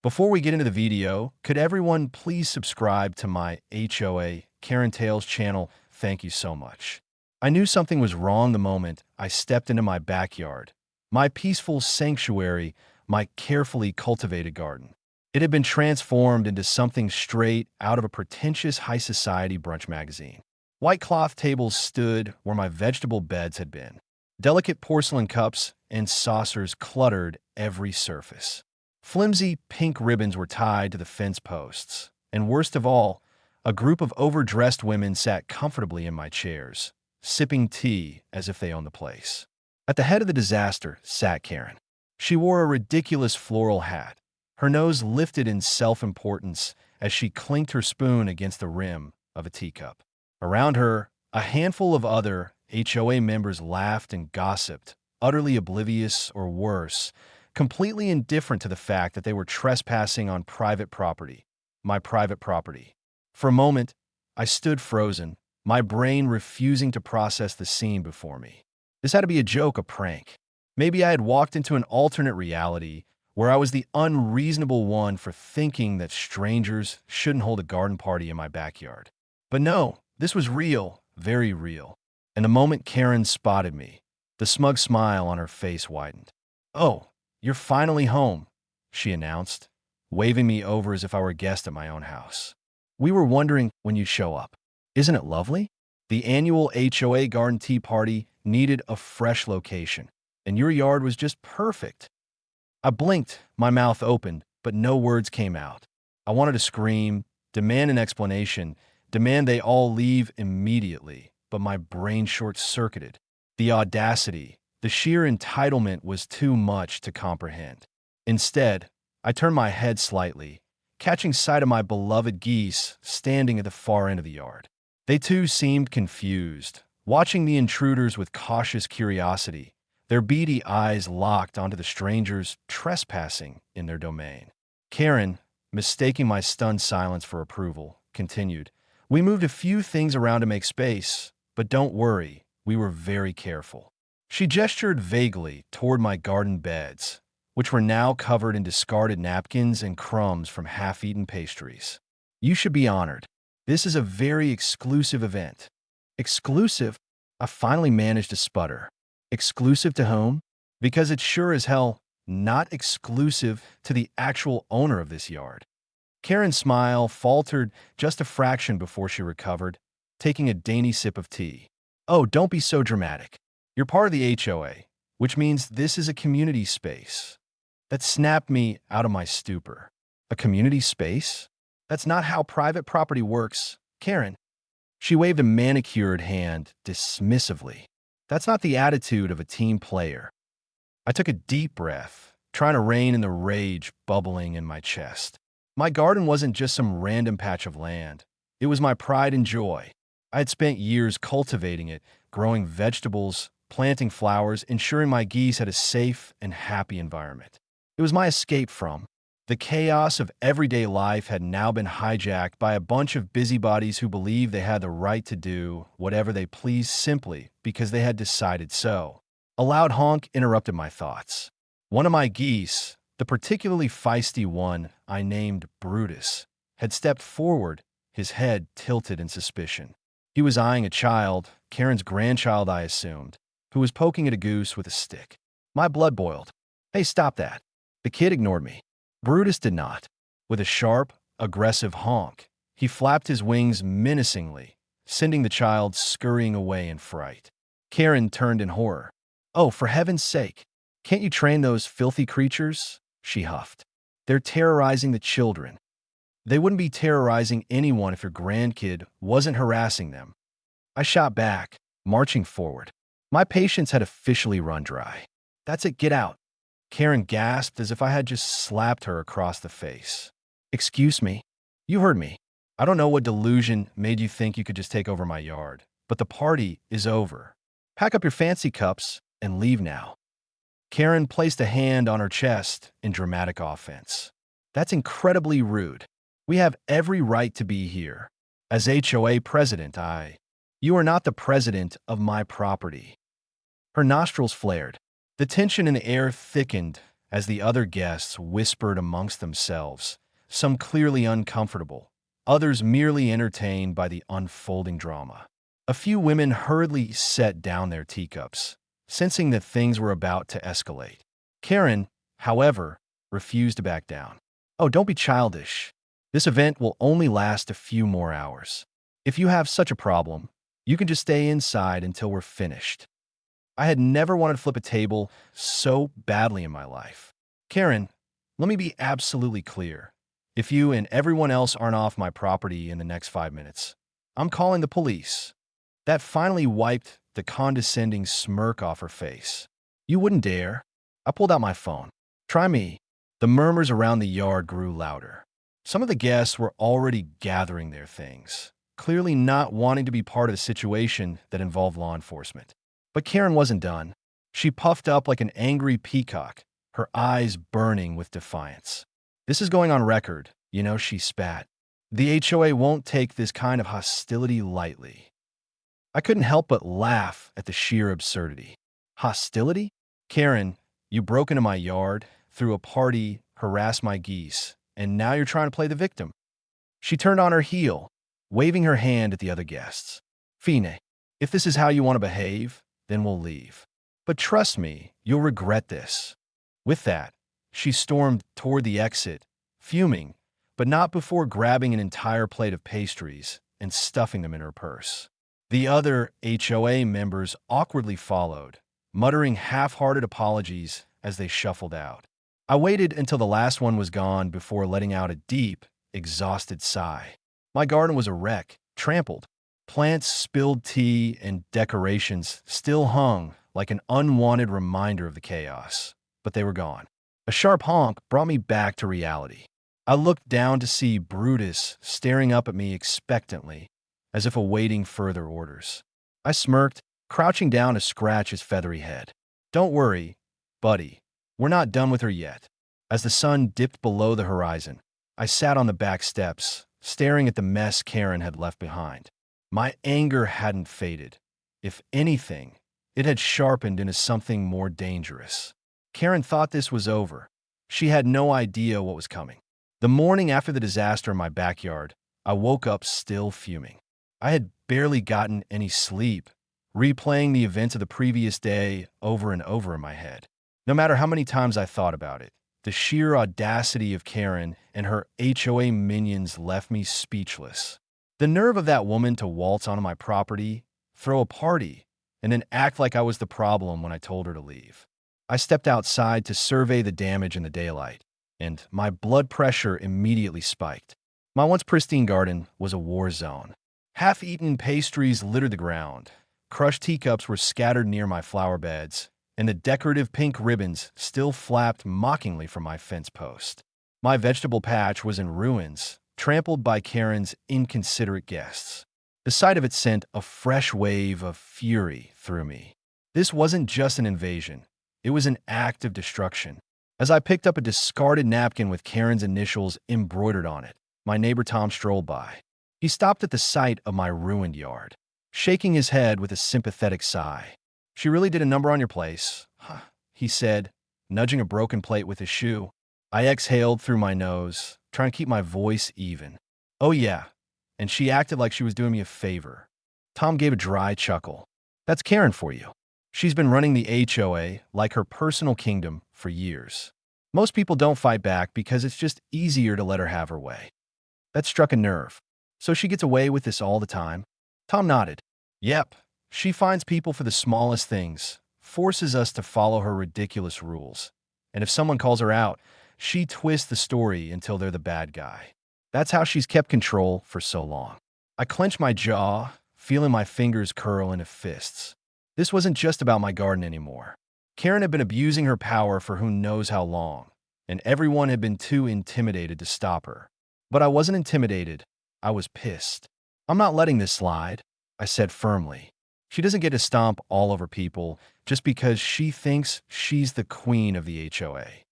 Before we get into the video, could everyone please subscribe to my HOA Karen Tales channel? Thank you so much. I knew something was wrong the moment I stepped into my backyard, my peaceful sanctuary, my carefully cultivated garden. It had been transformed into something straight out of a pretentious high society brunch magazine. White cloth tables stood where my vegetable beds had been. Delicate porcelain cups and saucers cluttered every surface. Flimsy pink ribbons were tied to the fence posts, and worst of all, a group of overdressed women sat comfortably in my chairs, sipping tea as if they owned the place. At the head of the disaster sat Karen. She wore a ridiculous floral hat, her nose lifted in self-importance as she clinked her spoon against the rim of a teacup. Around her, a handful of other HOA members laughed and gossiped, utterly oblivious or worse, completely indifferent to the fact that they were trespassing on private property, my private property. For a moment, I stood frozen, my brain refusing to process the scene before me. This had to be a joke, a prank. Maybe I had walked into an alternate reality where I was the unreasonable one for thinking that strangers shouldn't hold a garden party in my backyard. But no, this was real, very real. And the moment Karen spotted me, the smug smile on her face widened. "Oh, you're finally home," she announced, waving me over as if I were a guest at my own house. "We were wondering when you'd show up. Isn't it lovely? The annual HOA garden tea party needed a fresh location, and your yard was just perfect." I blinked, my mouth opened, but no words came out. I wanted to scream, demand an explanation, demand they all leave immediately, but my brain short-circuited. The audacity, the sheer entitlement was too much to comprehend. Instead, I turned my head slightly, catching sight of my beloved Geese standing at the far end of the yard. They too seemed confused, watching the intruders with cautious curiosity, their beady eyes locked onto the strangers trespassing in their domain. Karen, mistaking my stunned silence for approval, continued, "We moved a few things around to make space, but don't worry, we were very careful." She gestured vaguely toward my garden beds, which were now covered in discarded napkins and crumbs from half-eaten pastries. "You should be honored. This is a very exclusive event." "Exclusive?" I finally managed to sputter. "Exclusive to whom?" "Because it's sure as hell not exclusive to the actual owner of this yard." Karen's smile faltered just a fraction before she recovered, taking a dainty sip of tea. "Oh, don't be so dramatic. You're part of the HOA, which means this is a community space." That snapped me out of my stupor. A community space? That's not how private property works, Karen. She waved a manicured hand dismissively. That's not the attitude of a team player. I took a deep breath, trying to rein in the rage bubbling in my chest. My garden wasn't just some random patch of land. It was my pride and joy. I had spent years cultivating it, growing vegetables, planting flowers, ensuring my geese had a safe and happy environment. It was my escape from the chaos of everyday life had now been hijacked by a bunch of busybodies who believed they had the right to do whatever they pleased simply because they had decided so. A loud honk interrupted my thoughts. One of my geese, the particularly feisty one I named Brutus, had stepped forward, his head tilted in suspicion. He was eyeing a child, Karen's grandchild I assumed, who was poking at a goose with a stick. My blood boiled. "Hey, stop that." The kid ignored me. Brutus did not. With a sharp, aggressive honk, he flapped his wings menacingly, sending the child scurrying away in fright. Karen turned in horror. "Oh, for heaven's sake, can't you train those filthy creatures?" she huffed. "They're terrorizing the children." "They wouldn't be terrorizing anyone if your grandkid wasn't harassing them." I shot back, marching forward. My patience had officially run dry. "That's it, get out." Karen gasped as if I had just slapped her across the face. "Excuse me." "You heard me. I don't know what delusion made you think you could just take over my yard, but the party is over. Pack up your fancy cups and leave now." Karen placed a hand on her chest in dramatic offense. "That's incredibly rude. We have every right to be here. As HOA president, You are not the president of my property." Her nostrils flared. The tension in the air thickened as the other guests whispered amongst themselves, some clearly uncomfortable, others merely entertained by the unfolding drama. A few women hurriedly set down their teacups, sensing that things were about to escalate. Karen, however, refused to back down. "Oh, don't be childish. This event will only last a few more hours. If you have such a problem, you can just stay inside until we're finished." I had never wanted to flip a table so badly in my life. "Karen, let me be absolutely clear. If you and everyone else aren't off my property in the next 5 minutes, I'm calling the police." That finally wiped the condescending smirk off her face. "You wouldn't dare." I pulled out my phone. "Try me." The murmurs around the yard grew louder. Some of the guests were already gathering their things, clearly not wanting to be part of a situation that involved law enforcement. But Karen wasn't done. She puffed up like an angry peacock, her eyes burning with defiance. "This is going on record, she spat. "The HOA won't take this kind of hostility lightly." I couldn't help but laugh at the sheer absurdity. Hostility? "Karen, you broke into my yard, threw a party, harassed my geese, and now you're trying to play the victim." She turned on her heel, waving her hand at the other guests. "Fine, if this is how you want to behave, then we'll leave. But trust me, you'll regret this." With that, she stormed toward the exit, fuming, but not before grabbing an entire plate of pastries and stuffing them in her purse. The other HOA members awkwardly followed, muttering half-hearted apologies as they shuffled out. I waited until the last one was gone before letting out a deep, exhausted sigh. My garden was a wreck, trampled. Plants, spilled tea, and decorations still hung like an unwanted reminder of the chaos, but they were gone. A sharp honk brought me back to reality. I looked down to see Brutus staring up at me expectantly, as if awaiting further orders. I smirked, crouching down to scratch his feathery head. "Don't worry, buddy. We're not done with her yet." As the sun dipped below the horizon, I sat on the back steps, staring at the mess Karen had left behind. My anger hadn't faded. If anything, it had sharpened into something more dangerous. Karen thought this was over. She had no idea what was coming. The morning after the disaster in my backyard, I woke up still fuming. I had barely gotten any sleep, replaying the events of the previous day over and over in my head. No matter how many times I thought about it, the sheer audacity of Karen and her HOA minions left me speechless. The nerve of that woman to waltz onto my property, throw a party, and then act like I was the problem when I told her to leave. I stepped outside to survey the damage in the daylight, and my blood pressure immediately spiked. My once pristine garden was a war zone. Half-eaten pastries littered the ground, crushed teacups were scattered near my flower beds, and the decorative pink ribbons still flapped mockingly from my fence post. My vegetable patch was in ruins, trampled by Karen's inconsiderate guests. The sight of it sent a fresh wave of fury through me. This wasn't just an invasion. It was an act of destruction. As I picked up a discarded napkin with Karen's initials embroidered on it, my neighbor Tom strolled by. He stopped at the sight of my ruined yard, shaking his head with a sympathetic sigh. "She really did a number on your place," he said, nudging a broken plate with his shoe. I exhaled through my nose, trying to keep my voice even. "Oh yeah, and she acted like she was doing me a favor." Tom gave a dry chuckle. "That's Karen for you. She's been running the HOA like her personal kingdom for years. Most people don't fight back because it's just easier to let her have her way." That struck a nerve. "So she gets away with this all the time?" Tom nodded. "Yep. She finds people for the smallest things, forces us to follow her ridiculous rules. And if someone calls her out, she twists the story until they're the bad guy. That's how she's kept control for so long." I clenched my jaw, feeling my fingers curl into fists. This wasn't just about my garden anymore. Karen had been abusing her power for who knows how long, and everyone had been too intimidated to stop her. But I wasn't intimidated. I was pissed. "I'm not letting this slide," I said firmly. "She doesn't get to stomp all over people just because she thinks she's the queen of the HOA."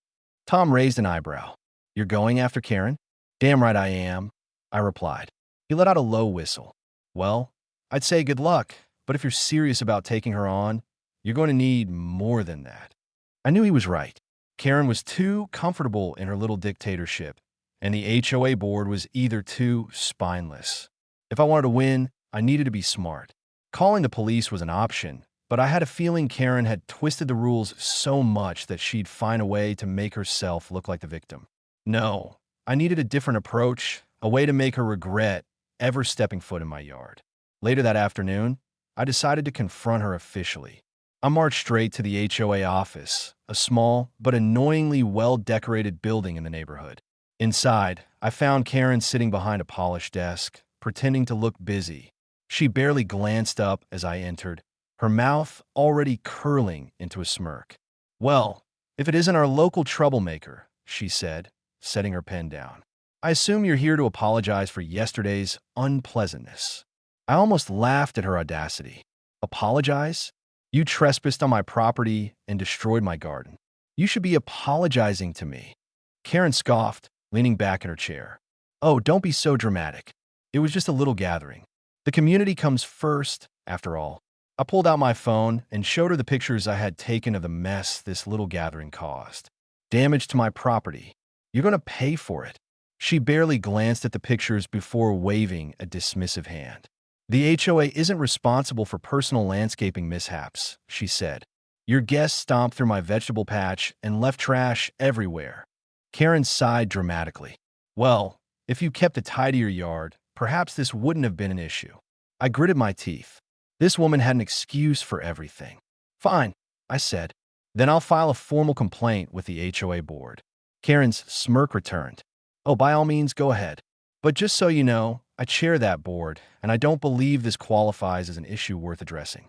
Tom raised an eyebrow. "You're going after Karen?" "Damn right I am," I replied. He let out a low whistle. "Well, I'd say good luck, but if you're serious about taking her on, you're going to need more than that." I knew he was right. Karen was too comfortable in her little dictatorship, and the HOA board was either too spineless. If I wanted to win, I needed to be smart. Calling the police was an option, but I had a feeling Karen had twisted the rules so much that she'd find a way to make herself look like the victim. No, I needed a different approach, a way to make her regret ever stepping foot in my yard. Later that afternoon, I decided to confront her officially. I marched straight to the HOA office, a small but annoyingly well-decorated building in the neighborhood. Inside, I found Karen sitting behind a polished desk, pretending to look busy. She barely glanced up as I entered, her mouth already curling into a smirk. "Well, if it isn't our local troublemaker," she said, setting her pen down. "I assume you're here to apologize for yesterday's unpleasantness." I almost laughed at her audacity. Apologize? You trespassed on my property and destroyed my garden. You should be apologizing to me. Karen scoffed, leaning back in her chair. "Oh, don't be so dramatic. It was just a little gathering. The community comes first, after all." I pulled out my phone and showed her the pictures I had taken of the mess this little gathering caused. "Damage to my property. You're going to pay for it." She barely glanced at the pictures before waving a dismissive hand. "The HOA isn't responsible for personal landscaping mishaps," she said. "Your guests stomped through my vegetable patch and left trash everywhere." Karen sighed dramatically. "Well, if you kept a tidier yard, perhaps this wouldn't have been an issue." I gritted my teeth. This woman had an excuse for everything. "Fine," I said. "Then I'll file a formal complaint with the HOA board." Karen's smirk returned. "Oh, by all means, go ahead. But just so you know, I chair that board, and I don't believe this qualifies as an issue worth addressing."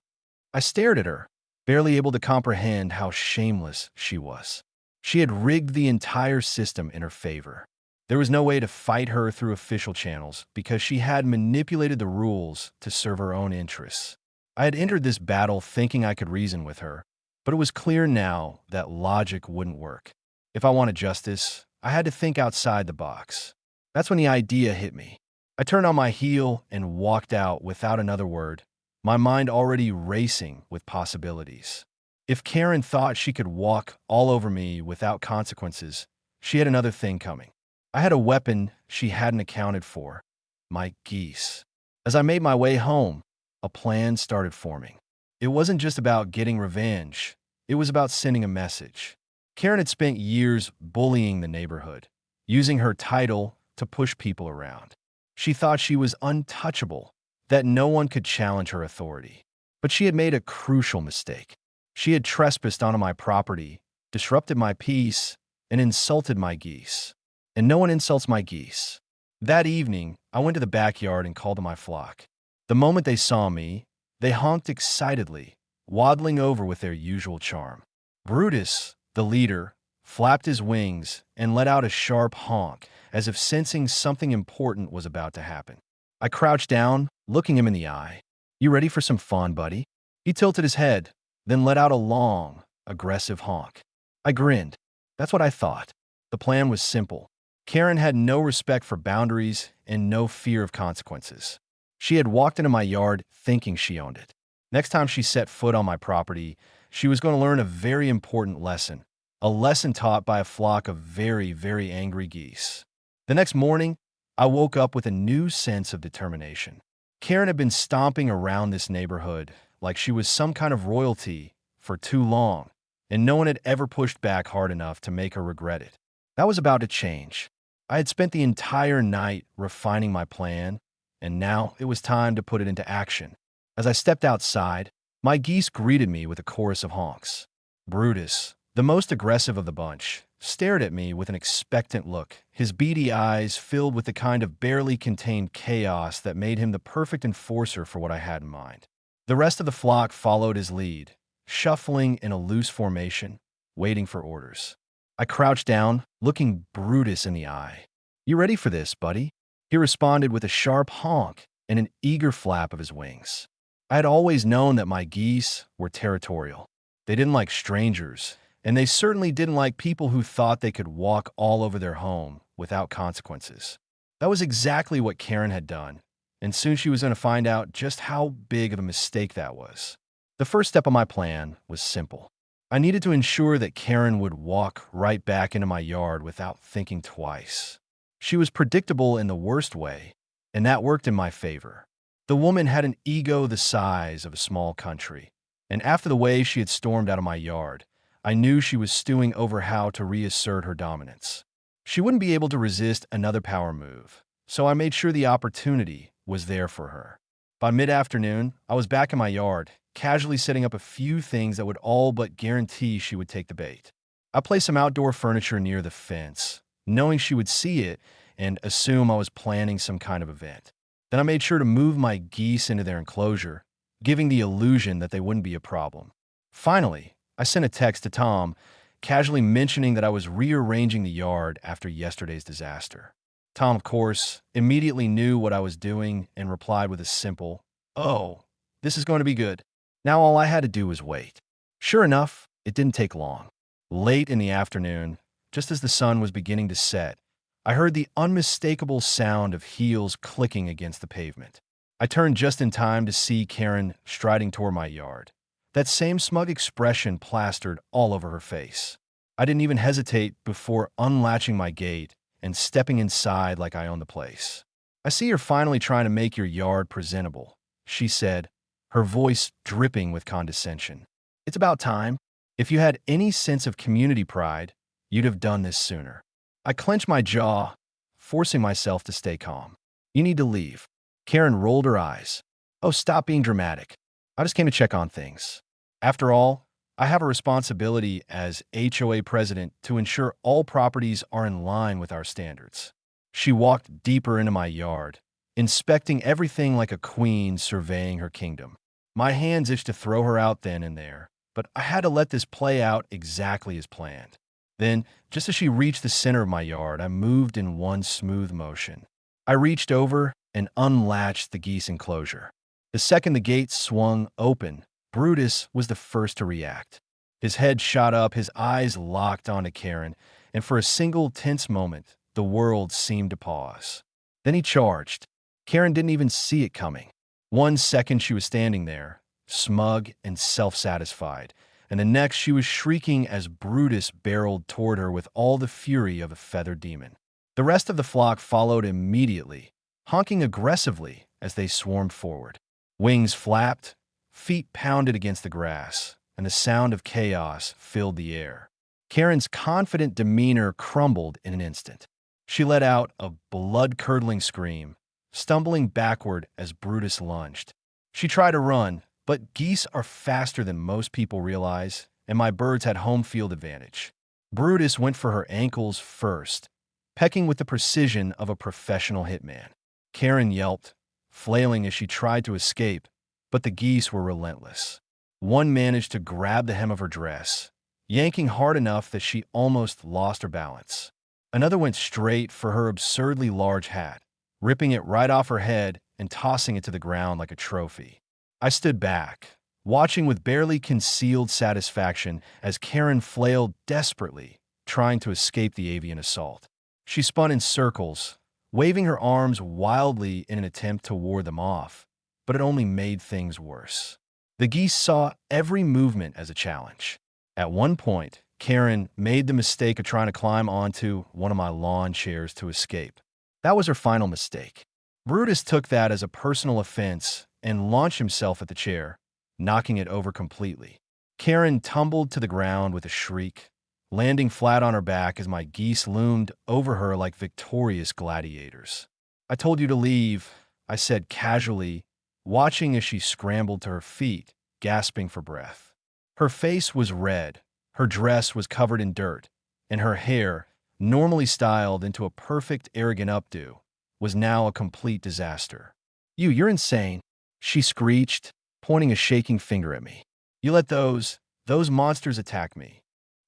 I stared at her, barely able to comprehend how shameless she was. She had rigged the entire system in her favor. There was no way to fight her through official channels because she had manipulated the rules to serve her own interests. I had entered this battle thinking I could reason with her, but it was clear now that logic wouldn't work. If I wanted justice, I had to think outside the box. That's when the idea hit me. I turned on my heel and walked out without another word, my mind already racing with possibilities. If Karen thought she could walk all over me without consequences, she had another thing coming. I had a weapon she hadn't accounted for: my geese. As I made my way home, a plan started forming. It wasn't just about getting revenge. It was about sending a message. Karen had spent years bullying the neighborhood, using her title to push people around. She thought she was untouchable, that no one could challenge her authority. But she had made a crucial mistake. She had trespassed onto my property, disrupted my peace, and insulted my geese. And no one insults my geese. That evening, I went to the backyard and called to my flock. The moment they saw me, they honked excitedly, waddling over with their usual charm. Brutus, the leader, flapped his wings and let out a sharp honk, as if sensing something important was about to happen. I crouched down, looking him in the eye. "You ready for some fun, buddy?" He tilted his head, then let out a long, aggressive honk. I grinned. That's what I thought. The plan was simple. Karen had no respect for boundaries and no fear of consequences. She had walked into my yard thinking she owned it. Next time she set foot on my property, she was going to learn a very important lesson, a lesson taught by a flock of very, very angry geese. The next morning, I woke up with a new sense of determination. Karen had been stomping around this neighborhood like she was some kind of royalty for too long, and no one had ever pushed back hard enough to make her regret it. That was about to change. I had spent the entire night refining my plan, and now it was time to put it into action. As I stepped outside, my geese greeted me with a chorus of honks. Brutus, the most aggressive of the bunch, stared at me with an expectant look, his beady eyes filled with the kind of barely contained chaos that made him the perfect enforcer for what I had in mind. The rest of the flock followed his lead, shuffling in a loose formation, waiting for orders. I crouched down, looking Brutus in the eye. "You ready for this, buddy?" He responded with a sharp honk and an eager flap of his wings. I had always known that my geese were territorial. They didn't like strangers, and they certainly didn't like people who thought they could walk all over their home without consequences. That was exactly what Karen had done, and soon she was going to find out just how big of a mistake that was. The first step of my plan was simple. I needed to ensure that Karen would walk right back into my yard without thinking twice. She was predictable in the worst way, and that worked in my favor. The woman had an ego the size of a small country, and after the way she had stormed out of my yard, I knew she was stewing over how to reassert her dominance. She wouldn't be able to resist another power move, so I made sure the opportunity was there for her. By mid-afternoon, I was back in my yard, casually setting up a few things that would all but guarantee she would take the bait. I placed some outdoor furniture near the fence, knowing she would see it and assume I was planning some kind of event. Then I made sure to move my geese into their enclosure, giving the illusion that they wouldn't be a problem. Finally, I sent a text to Tom, casually mentioning that I was rearranging the yard after yesterday's disaster. Tom, of course, immediately knew what I was doing and replied with a simple, "Oh, this is going to be good." Now all I had to do was wait. Sure enough, it didn't take long. Late in the afternoon, just as the sun was beginning to set, I heard the unmistakable sound of heels clicking against the pavement. I turned just in time to see Karen striding toward my yard, that same smug expression plastered all over her face. I didn't even hesitate before unlatching my gate and stepping inside like I owned the place. "I see you're finally trying to make your yard presentable," she said, her voice dripping with condescension. "It's about time. If you had any sense of community pride, you'd have done this sooner." I clenched my jaw, forcing myself to stay calm. "You need to leave." Karen rolled her eyes. "Oh, stop being dramatic. I just came to check on things. After all, I have a responsibility as HOA president to ensure all properties are in line with our standards." She walked deeper into my yard, inspecting everything like a queen surveying her kingdom. My hands itched to throw her out then and there, but I had to let this play out exactly as planned. Then, just as she reached the center of my yard, I moved in one smooth motion. I reached over and unlatched the geese enclosure. The second the gate swung open, Brutus was the first to react. His head shot up, his eyes locked onto Karen, and for a single tense moment, the world seemed to pause. Then he charged. Karen didn't even see it coming. 1 second she was standing there, smug and self-satisfied, and the next she was shrieking as Brutus barreled toward her with all the fury of a feathered demon. The rest of the flock followed immediately, honking aggressively as they swarmed forward. Wings flapped, feet pounded against the grass, and the sound of chaos filled the air. Karen's confident demeanor crumbled in an instant. She let out a blood-curdling scream, stumbling backward as Brutus lunged. She tried to run, but geese are faster than most people realize, and my birds had home field advantage. Brutus went for her ankles first, pecking with the precision of a professional hitman. Karen yelped, flailing as she tried to escape, but the geese were relentless. One managed to grab the hem of her dress, yanking hard enough that she almost lost her balance. Another went straight for her absurdly large hat, ripping it right off her head and tossing it to the ground like a trophy. I stood back, watching with barely concealed satisfaction as Karen flailed desperately, trying to escape the avian assault. She spun in circles, waving her arms wildly in an attempt to ward them off, but it only made things worse. The geese saw every movement as a challenge. At one point, Karen made the mistake of trying to climb onto one of my lawn chairs to escape. That was her final mistake. Brutus took that as a personal offense and launched himself at the chair, knocking it over completely. Karen tumbled to the ground with a shriek, landing flat on her back as my geese loomed over her like victorious gladiators. "I told you to leave," I said casually, watching as she scrambled to her feet, gasping for breath. Her face was red, her dress was covered in dirt, and her hair, normally styled into a perfect arrogant updo, was now a complete disaster. You're insane," she screeched, pointing a shaking finger at me. "You let those monsters attack me."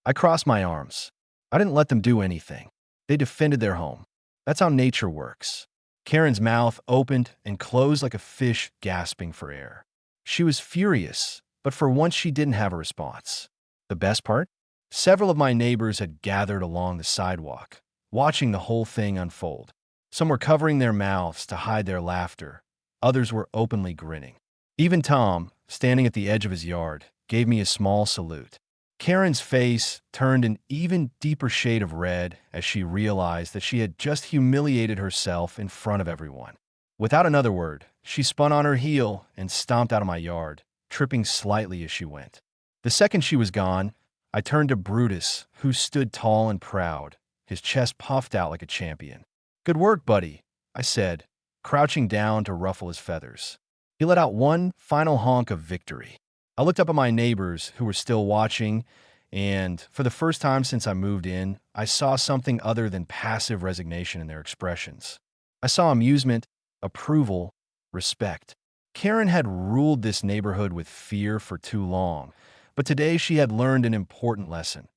I crossed my arms. I didn't let them do anything. They defended their home. That's how nature works. Karen's mouth opened and closed like a fish gasping for air. She was furious, but for once she didn't have a response. The best part? Several of my neighbors had gathered along the sidewalk, watching the whole thing unfold. Some were covering their mouths to hide their laughter. Others were openly grinning. Even Tom, standing at the edge of his yard, gave me a small salute. Karen's face turned an even deeper shade of red as she realized that she had just humiliated herself in front of everyone. Without another word, she spun on her heel and stomped out of my yard, tripping slightly as she went. The second she was gone, I turned to Brutus, who stood tall and proud, his chest puffed out like a champion. "Good work, buddy," I said, crouching down to ruffle his feathers. He let out one final honk of victory. I looked up at my neighbors, who were still watching, and for the first time since I moved in, I saw something other than passive resignation in their expressions. I saw amusement, approval, respect. Karen had ruled this neighborhood with fear for too long, but today she had learned an important lesson.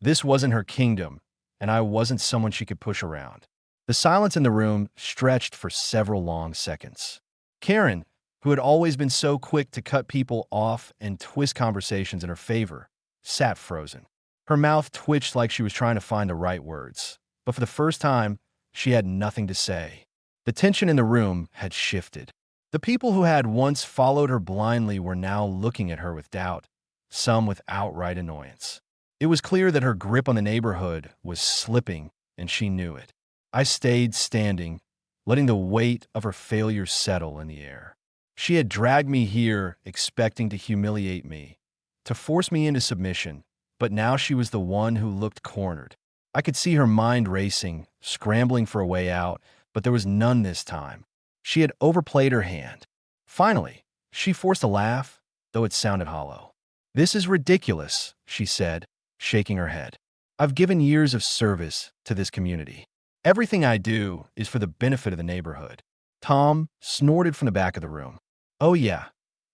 This wasn't her kingdom, and I wasn't someone she could push around. The silence in the room stretched for several long seconds. Karen, who had always been so quick to cut people off and twist conversations in her favor, sat frozen. Her mouth twitched like she was trying to find the right words, but for the first time, she had nothing to say. The tension in the room had shifted. The people who had once followed her blindly were now looking at her with doubt, some with outright annoyance. It was clear that her grip on the neighborhood was slipping, and she knew it. I stayed standing, letting the weight of her failure settle in the air. She had dragged me here expecting to humiliate me, to force me into submission, but now she was the one who looked cornered. I could see her mind racing, scrambling for a way out, but there was none this time. She had overplayed her hand. Finally, she forced a laugh, though it sounded hollow. "This is ridiculous," she said, shaking her head. "I've given years of service to this community. Everything I do is for the benefit of the neighborhood." Tom snorted from the back of the room. "Oh yeah,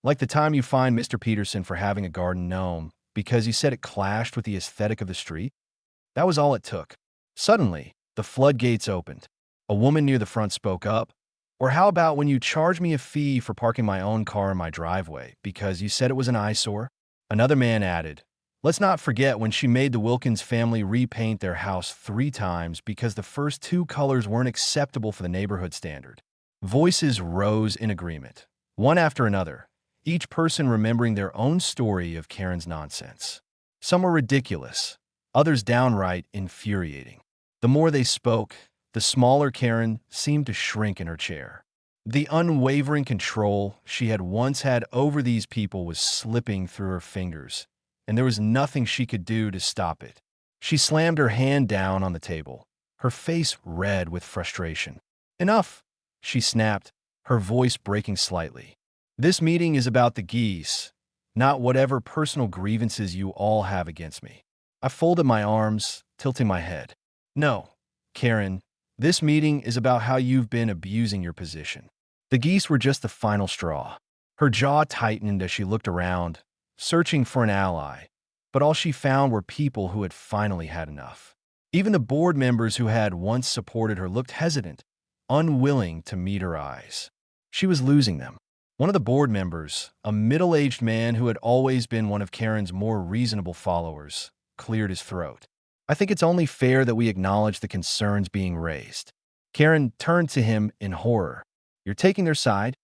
like the time you fined Mr. Peterson for having a garden gnome because you said it clashed with the aesthetic of the street? That was all it took." Suddenly, the floodgates opened. A woman near the front spoke up. "Or how about when you charged me a fee for parking my own car in my driveway because you said it was an eyesore?" Another man added, "Let's not forget when she made the Wilkins family repaint their house 3 times because the first 2 colors weren't acceptable for the neighborhood standard." Voices rose in agreement, one after another, each person remembering their own story of Karen's nonsense. Some were ridiculous, others downright infuriating. The more they spoke, the smaller Karen seemed to shrink in her chair. The unwavering control she had once had over these people was slipping through her fingers, and there was nothing she could do to stop it. She slammed her hand down on the table, her face red with frustration. "Enough," she snapped, her voice breaking slightly. "This meeting is about the Geese, not whatever personal grievances you all have against me." I folded my arms, tilting my head. "No, Karen, this meeting is about how you've been abusing your position." The Geese were just the final straw. Her jaw tightened as she looked around, searching for an ally, but all she found were people who had finally had enough. Even the board members who had once supported her looked hesitant, unwilling to meet her eyes. She was losing them. One of the board members, a middle-aged man who had always been one of Karen's more reasonable followers, cleared his throat. "I think it's only fair that we acknowledge the concerns being raised." Karen turned to him in horror. "You're taking their side?"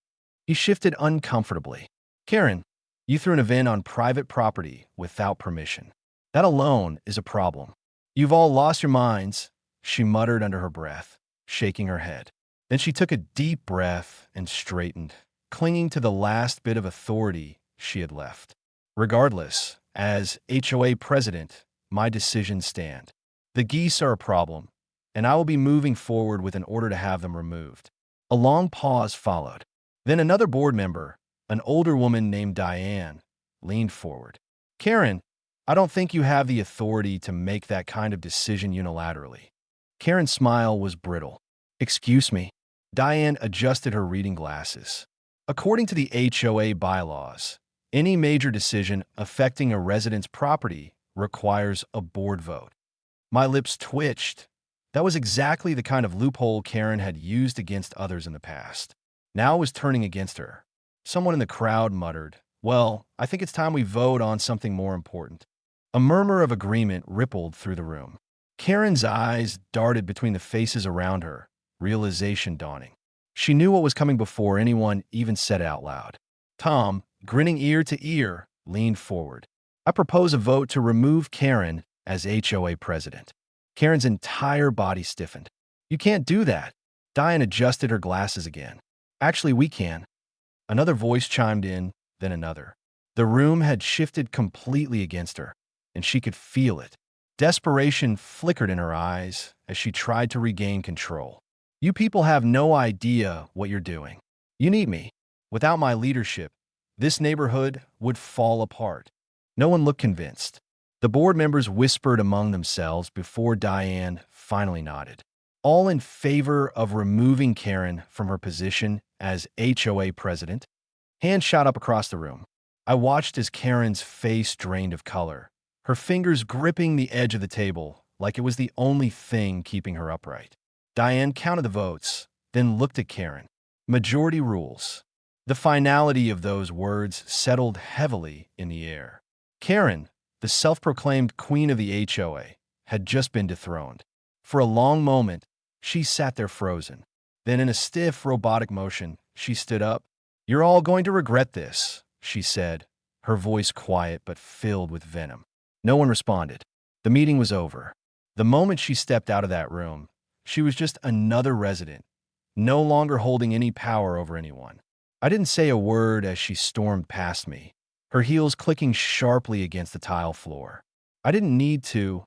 He shifted uncomfortably. "Karen, you threw an event on private property without permission. That alone is a problem. You've all lost your minds," she muttered under her breath, shaking her head. Then she took a deep breath and straightened, clinging to the last bit of authority she had left. "Regardless, as HOA president, my decisions stand. The Geese are a problem, and I will be moving forward with an order to have them removed." A long pause followed. Then another board member, an older woman named Diane, leaned forward. "Karen, I don't think you have the authority to make that kind of decision unilaterally." Karen's smile was brittle. "Excuse me." Diane adjusted her reading glasses. "According to the HOA bylaws, any major decision affecting a resident's property requires a board vote." My lips twitched. That was exactly the kind of loophole Karen had used against others in the past. Now it was turning against her. Someone in the crowd muttered, "Well, I think it's time we vote on something more important." A murmur of agreement rippled through the room. Karen's eyes darted between the faces around her, realization dawning. She knew what was coming before anyone even said it out loud. Tom, grinning ear to ear, leaned forward. I propose a vote to remove Karen as HOA president. Karen's entire body stiffened. You can't do that. Diane adjusted her glasses again. Actually, we can. Another voice chimed in, then another. The room had shifted completely against her, and she could feel it. Desperation flickered in her eyes as she tried to regain control. You people have no idea what you're doing. You need me. Without my leadership, this neighborhood would fall apart. No one looked convinced. The board members whispered among themselves before Diane finally nodded. All in favor of removing Karen from her position as HOA president? Hands shot up across the room. I watched as Karen's face drained of color, her fingers gripping the edge of the table like it was the only thing keeping her upright. Diane counted the votes, then looked at Karen. Majority rules. The finality of those words settled heavily in the air. Karen, the self-proclaimed queen of the HOA, had just been dethroned. For a long moment, she sat there frozen. Then in a stiff, robotic motion, she stood up. "You're all going to regret this," she said, her voice quiet but filled with venom. No one responded. The meeting was over. The moment she stepped out of that room, she was just another resident, no longer holding any power over anyone. I didn't say a word as she stormed past me, her heels clicking sharply against the tile floor. I didn't need to.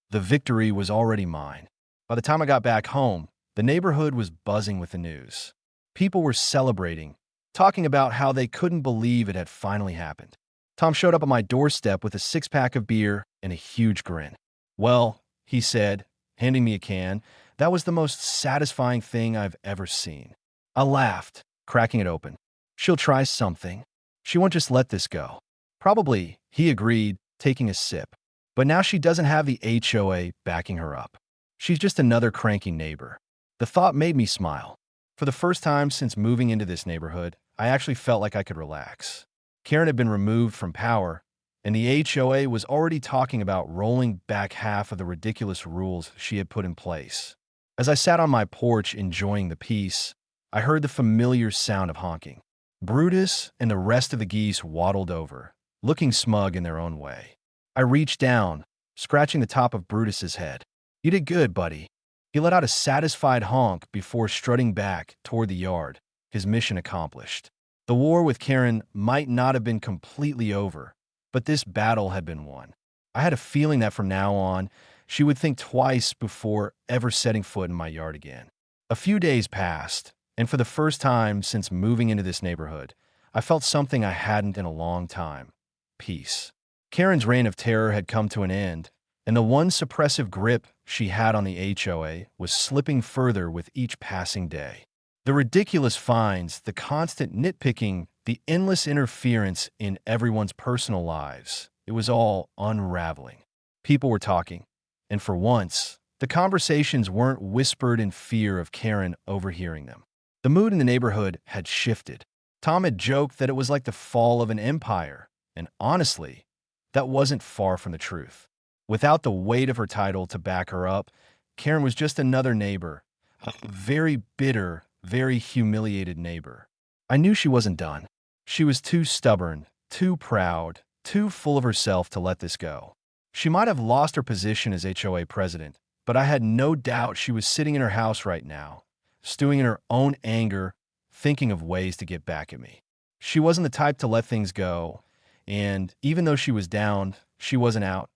The victory was already mine. By the time I got back home, the neighborhood was buzzing with the news. People were celebrating, talking about how they couldn't believe it had finally happened. Tom showed up at my doorstep with a six-pack of beer and a huge grin. "Well," he said, handing me a can, "that was the most satisfying thing I've ever seen." I laughed, cracking it open. "She'll try something. She won't just let this go." "Probably," he agreed, taking a sip. "But now she doesn't have the HOA backing her up. She's just another cranky neighbor." The thought made me smile. For the first time since moving into this neighborhood, I actually felt like I could relax. Karen had been removed from power, and the HOA was already talking about rolling back half of the ridiculous rules she had put in place. As I sat on my porch enjoying the peace, I heard the familiar sound of honking. Brutus and the rest of the geese waddled over, looking smug in their own way. I reached down, scratching the top of Brutus's head. "You did good, buddy." He let out a satisfied honk before strutting back toward the yard, his mission accomplished. The war with Karen might not have been completely over, but this battle had been won. I had a feeling that from now on, she would think twice before ever setting foot in my yard again. A few days passed, and for the first time since moving into this neighborhood, I felt something I hadn't in a long time: peace. Karen's reign of terror had come to an end, and the one suppressive grip she had on the HOA was slipping further with each passing day. The ridiculous fines, the constant nitpicking, the endless interference in everyone's personal lives, it was all unraveling. People were talking, and for once, the conversations weren't whispered in fear of Karen overhearing them. The mood in the neighborhood had shifted. Tom had joked that it was like the fall of an empire, and honestly, that wasn't far from the truth. Without the weight of her title to back her up, Karen was just another neighbor, a very bitter, very humiliated neighbor. I knew she wasn't done. She was too stubborn, too proud, too full of herself to let this go. She might have lost her position as HOA president, but I had no doubt she was sitting in her house right now, stewing in her own anger, thinking of ways to get back at me. She wasn't the type to let things go, and even though she was down, she wasn't out.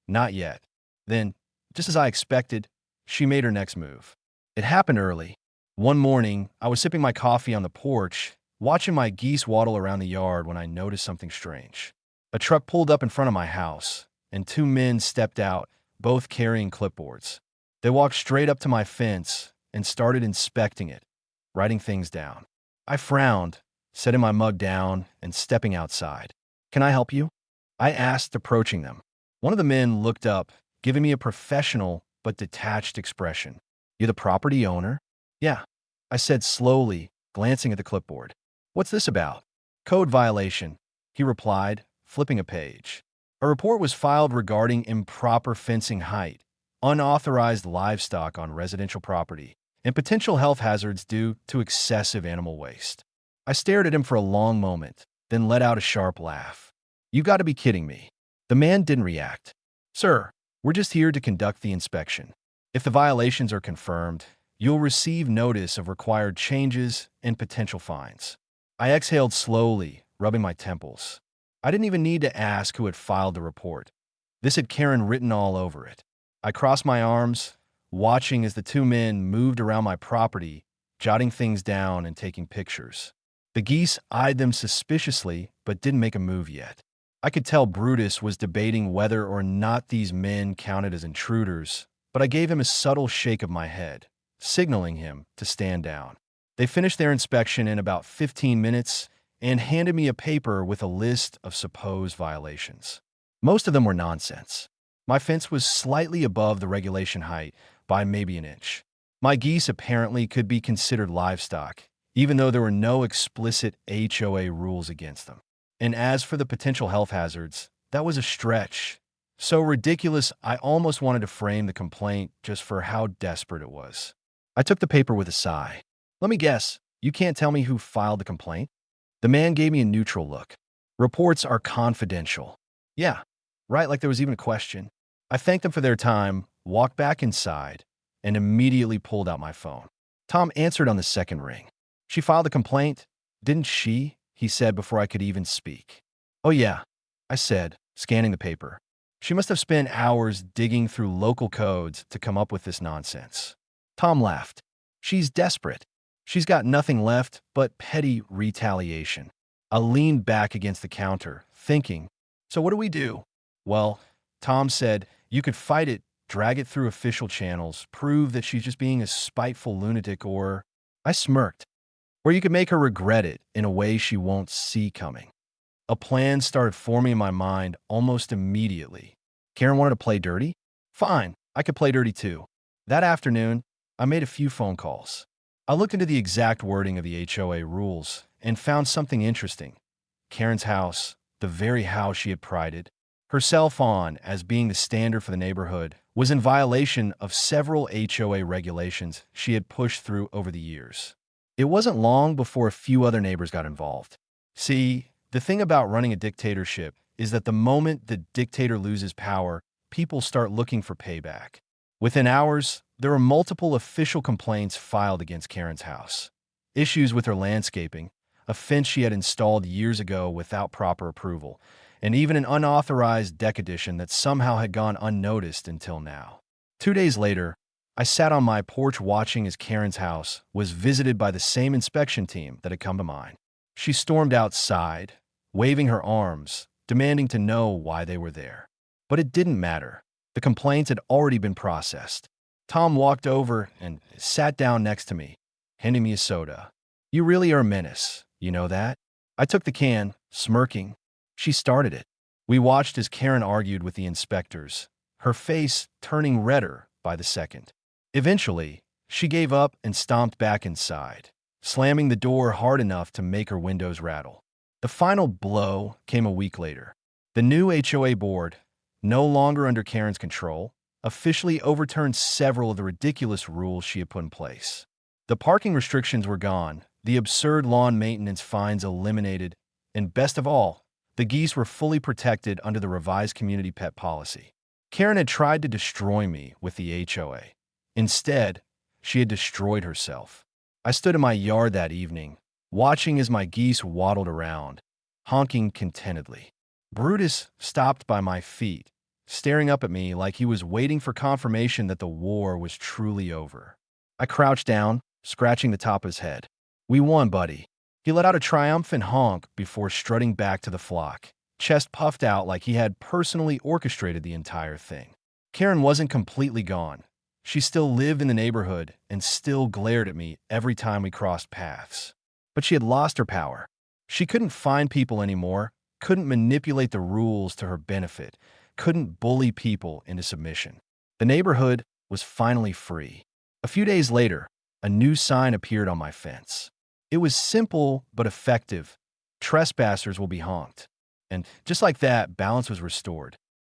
Not yet. Then, just as I expected, she made her next move. It happened early. One morning, I was sipping my coffee on the porch, watching my geese waddle around the yard when I noticed something strange. A truck pulled up in front of my house, and two men stepped out, both carrying clipboards. They walked straight up to my fence and started inspecting it, writing things down. I frowned, setting my mug down and stepping outside. "Can I help you?" I asked, approaching them. One of the men looked up, giving me a professional but detached expression. "You're the property owner?" "Yeah," I said slowly, glancing at the clipboard. "What's this about?" "Code violation," he replied, flipping a page. A report was filed regarding improper fencing height, unauthorized livestock on residential property, and potential health hazards due to excessive animal waste. I stared at him for a long moment, then let out a sharp laugh. "You got to be kidding me." The man didn't react. Sir, we're just here to conduct the inspection. If the violations are confirmed, you'll receive notice of required changes and potential fines. I exhaled slowly, rubbing my temples. I didn't even need to ask who had filed the report. This had Karen written all over it. I crossed my arms, watching as the two men moved around my property, jotting things down and taking pictures. The Geese eyed them suspiciously, but didn't make a move yet. I could tell Brutus was debating whether or not these men counted as intruders, but I gave him a subtle shake of my head, signaling him to stand down. They finished their inspection in about 15 minutes and handed me a paper with a list of supposed violations. Most of them were nonsense. My fence was slightly above the regulation height by maybe an inch. My geese apparently could be considered livestock, even though there were no explicit HOA rules against them. And as for the potential health hazards, that was a stretch. So ridiculous, I almost wanted to frame the complaint just for how desperate it was. I took the paper with a sigh. Let me guess, you can't tell me who filed the complaint? The man gave me a neutral look. Reports are confidential. Yeah, right, like there was even a question. I thanked them for their time, walked back inside, and immediately pulled out my phone. Tom answered on the second ring. She filed a complaint, didn't she? He said before I could even speak. Oh yeah, I said, scanning the paper. She must have spent hours digging through local codes to come up with this nonsense. Tom laughed. She's desperate. She's got nothing left but petty retaliation. I leaned back against the counter, thinking, so what do we do? Well, Tom said, you could fight it, drag it through official channels, prove that she's just being a spiteful lunatic, or... I smirked. Or you could make her regret it in a way she won't see coming. A plan started forming in my mind almost immediately. Karen wanted to play dirty? Fine, I could play dirty too. That afternoon, I made a few phone calls. I looked into the exact wording of the HOA rules and found something interesting. Karen's house, the very house she had prided herself on as being the standard for the neighborhood, was in violation of several HOA regulations she had pushed through over the years. It wasn't long before a few other neighbors got involved. See, the thing about running a dictatorship is that the moment the dictator loses power, people start looking for payback. Within hours, there were multiple official complaints filed against Karen's house. Issues with her landscaping, a fence she had installed years ago without proper approval, and even an unauthorized deck addition that somehow had gone unnoticed until now. 2 days later, I sat on my porch watching as Karen's house was visited by the same inspection team that had come to mine. She stormed outside, waving her arms, demanding to know why they were there. But it didn't matter. The complaints had already been processed. Tom walked over and sat down next to me, handing me a soda. You really are a menace, you know that? I took the can, smirking. She started it. We watched as Karen argued with the inspectors, her face turning redder by the second. Eventually, she gave up and stomped back inside, slamming the door hard enough to make her windows rattle. The final blow came a week later. The new HOA board, no longer under Karen's control, officially overturned several of the ridiculous rules she had put in place. The parking restrictions were gone, the absurd lawn maintenance fines eliminated, and best of all, the geese were fully protected under the revised community pet policy. Karen had tried to destroy me with the HOA. Instead, she had destroyed herself. I stood in my yard that evening, watching as my geese waddled around, honking contentedly. Brutus stopped by my feet, staring up at me like he was waiting for confirmation that the war was truly over. I crouched down, scratching the top of his head. We won, buddy. He let out a triumphant honk before strutting back to the flock, chest puffed out like he had personally orchestrated the entire thing. Karen wasn't completely gone. She still lived in the neighborhood and still glared at me every time we crossed paths. But she had lost her power. She couldn't find people anymore, couldn't manipulate the rules to her benefit, couldn't bully people into submission. The neighborhood was finally free. A few days later, a new sign appeared on my fence. It was simple but effective. Trespassers will be honked. And just like that, balance was restored.